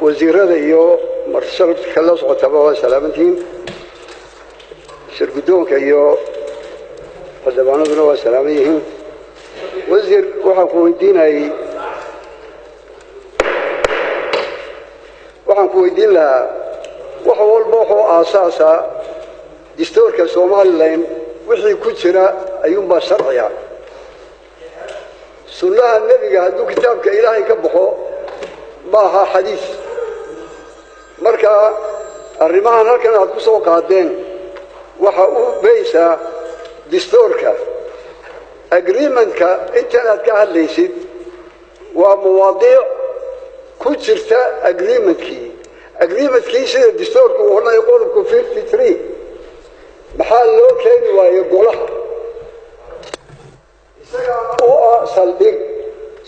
وزيرada iyo marshalka kala socotaba waa salaamantiin shirgudoonka iyo qadabaanaduna waa salaaman yihiin wasiir waxaan ku weydiin lahaa wax walba oo aasaasa dastuurka Soomaaliland wixii ku jira ayuunba sharciya sunnaha nabiga hadduu kitaabka Ilaahay ka baxo maaha xadiis marka arrimahan halkan aad ku soo qaadeen waxa uu beeysaa dastuurka agreementka intaad ka hadlaysid waa muwaadiic ku jirta agreementkii sida dastuurku uu hornay qodobka 53 maxaa loo keeni waayo golaha isaga oo saldhig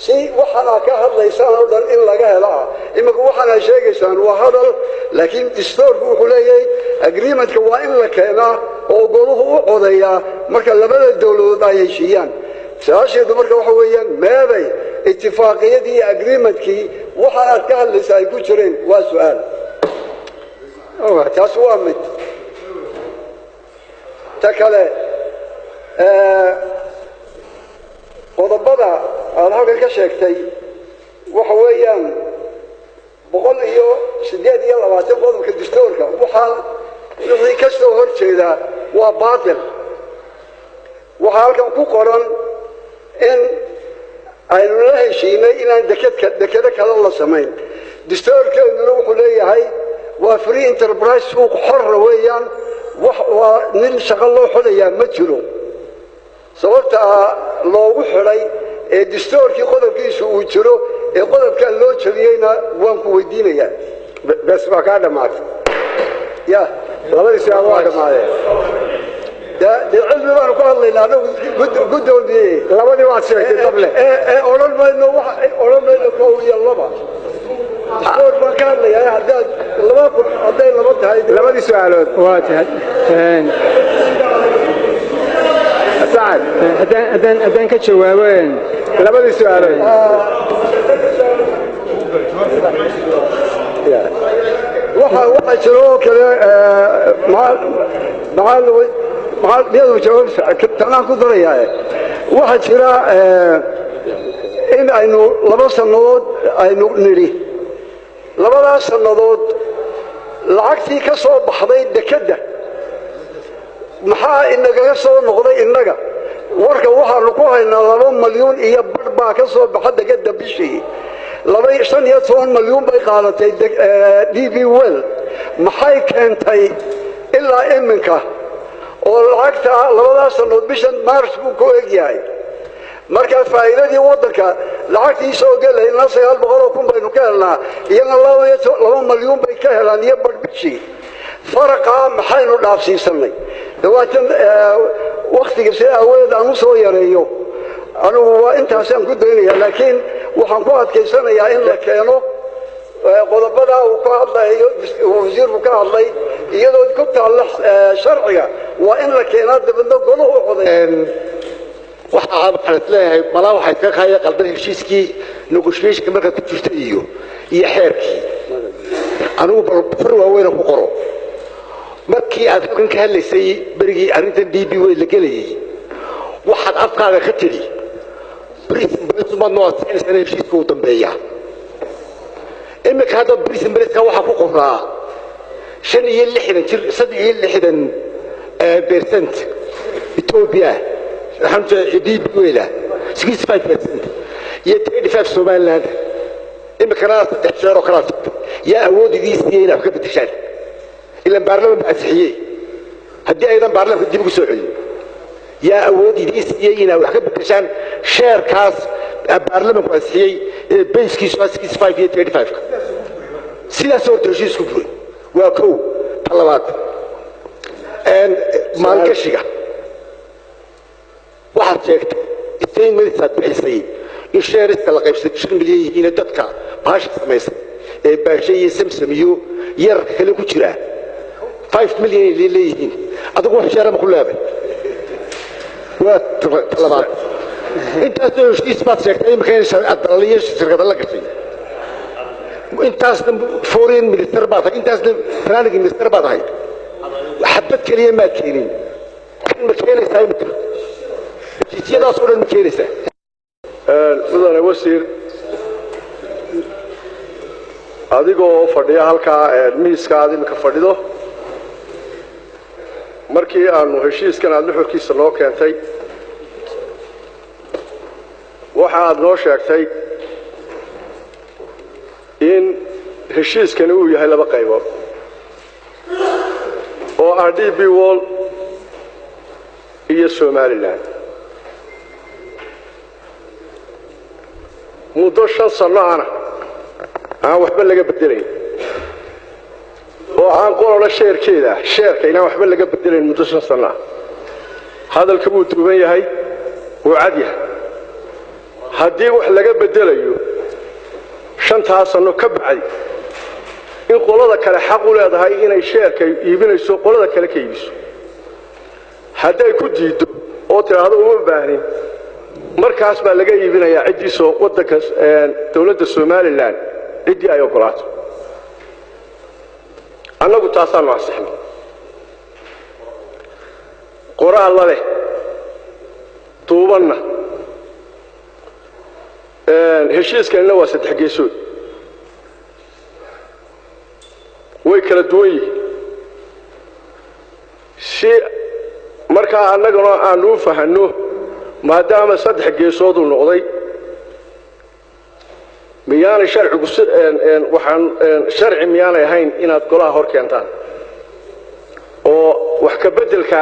si waxana ka hadlaysaan oo dhan in laga helo imika waxana sheegaysaan waa hadal laakiin dastuurku wuxuu leeyahay agreementka waa in la keenaa oo goluhu u codeeyaa marka labada dawladood ay heshiiyaan saasheedu marka waxa weeyaan meeday ittifaaqiyadii agreementkii waxana ka hadlaysay ay ku jireen waa su'aal taas waa mid takale qodobada aad halkan ka sheegtay waxa weeyaan 128 qodobka dastuurka waxaan wixii ka soo horjeeda waa baatil waxa halkan ku qoran in aynu la heshiinay inaan dekada kale la sameyn dastuurkeeduna wuxuu leeyahay waa free enterprise suuq xor weeyaan waa nin shaqo loo xulayaa ma jiro sababta loogu xiray ee dastuurkii qodobkiisu uu jiro ee qodobka loo jabiyayna waan ku weydiinayaa bas waa ka dhamaatay ya labadii su'aal waa dhamaadeen cilmi baan ku hadlaynaa guddoomiyey labadii waad sheegtay dable oran mayno koow iyo laba dastuur baan ka hadlayaa hadday laba tahay labadii su'aalood waa tahay سعد أدان كتشوابين لابد السؤالين waxa jiro kale maal biyadu jawaab tanaan ku darayaa waxa jira in aynu laba sanadood aynu niri labadaas sanadood lacagtii ka soo baxday dekada maxaa inaga soo noqday inaga warka waxaanu ku haynaa 2 milyan iyo bar baa ka soo baxay dekada bishii 2 milyan bay qaadatay DB Well maxay keentay ilaa iminka oo lacagta labadaas sanadood bishan Maars buu ku egyahay marka faa'iidadii wadanka lacagtii soo galay 900 baynu ka helnaa iyana 2 milyan bay ka helaan iyo bar bishii faraqa maxaynu dhaafsiisanay dawatan waqtiga si aweed aan soo yareeyo anigu waa intaasaan ku daynayaa laakiin waxaan ku adkeysanayaa in la keeno qodobada uu ka hadlayo wasiirku ka hadlay iyadoo ku taal sharciga waa in la keenaa dabadna goluhu codeeyo waxa aan leeyahay malaa waxay ka qaayay qaldan heshiiskii negotiation marka ku jirtay iyo xeerkii anigu far waaweyn ku qoro markii aad halkan ka hadlaysay barigii arrintan DB way la galayay waxaad afkaaga ka tiri Britain ma noo siinaysan heshiiska u dambeeya imika hadda Britain waxa ku qoraa 65% Ethiopia hamta DB wayla 65% iyo 35 Somaliland imika raas dhexeero kala ya awoodiisii inay ka bedeshaan إلا برلمان بأسحية هدي أيضا برلمان في الدبوك السعودي يا أودي دي سيئينا وحكب بكشان شير كاس برلمان بأسحية بيسكي سواسكي 5 سيلا صور ترشيس كبري وكو طلبات مالكشيكا واحد شيكت 2 مليون بحيثي الشير استلقى بشكل مليون هنا تدكا باش سميس باشي سمسميو يرخلو كجرا 5 مليون اللي ليهين أدوك واحد شارع مخلابة وطلبات انت أسوي إثبات شكتين مخير الدلالية شركة الله كشي intaasna foreign minister baad tahay intaasna planning minister baad tahay xabad kaliya ma keenin kan ma keenaysaa imika jidiyadaas oo dhan ma keenaysaa mudane wasiir adigoo fadhiya halkaa miiskaad imika fadhido markii aanu heshiiskan aad nuxurkiisa noo keentay waxa aad noo sheegtay in heshiiskani uu yahay laba qaybood oo ah DP World iyo Somaliland muddo 5 sano aan waxba laga bedelayn oo aan qolona sheerka inaan waxba laga bedelayn muddo 5 sano hadalka uu duuban yahay oo cad yahay haddii wax laga bedelayo 5 sano ka bacdi in qolada kale xaq u leedahay inay sheerka iibinayso qolada kale ka iibiso hadday ku diido oo tiraahdo uma baahnin markaas baa laga iibinayaa cidii soo wadanka dawladda Somaliland cidii ay ogolaato annagu taasaan waasixno qoraal leh tuubanna heshiiskana waa 3 geesood way kala duwan yihiin si markaa annaguna aanu fahanno maadaama 3 geesood uu noqday miyaan sharcigu waxaan sharci miyaan ahayn inaad golaha hor keentaan oo wax ka bedelka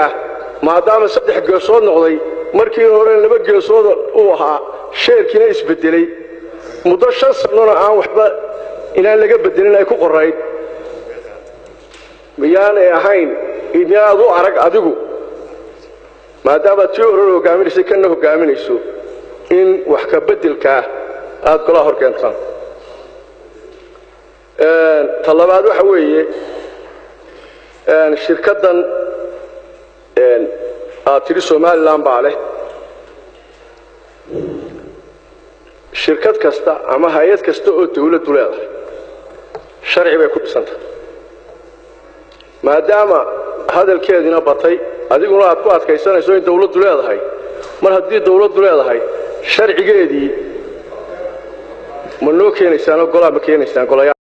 maadaama 3 geesood noqday markii hore 2 geesood uu ahaa sheerkina isbedelay muddo 5 sano aan waxba inaan laga bedelin ay ku qorayd miyaan ahayn inaad u arag adigu maadaama tii hore hogaaminaysa kana hogaaminayso in wax ka bedelka aad golaha hor keentaan talabaad waxa weeye shirkadan aad tiri Somaliland baa leh shirkad kasta ama hay'ad kasta oo dawladdu leedahay sharci bay ku dhisantay maadaama hadalkeedina batay adiguna aad ku adkaysanayso in dawladdu leedahay mar haddii dawladdu leedahay sharcigeedii ma noo keenaysaan golaha ma keenaysaan golaha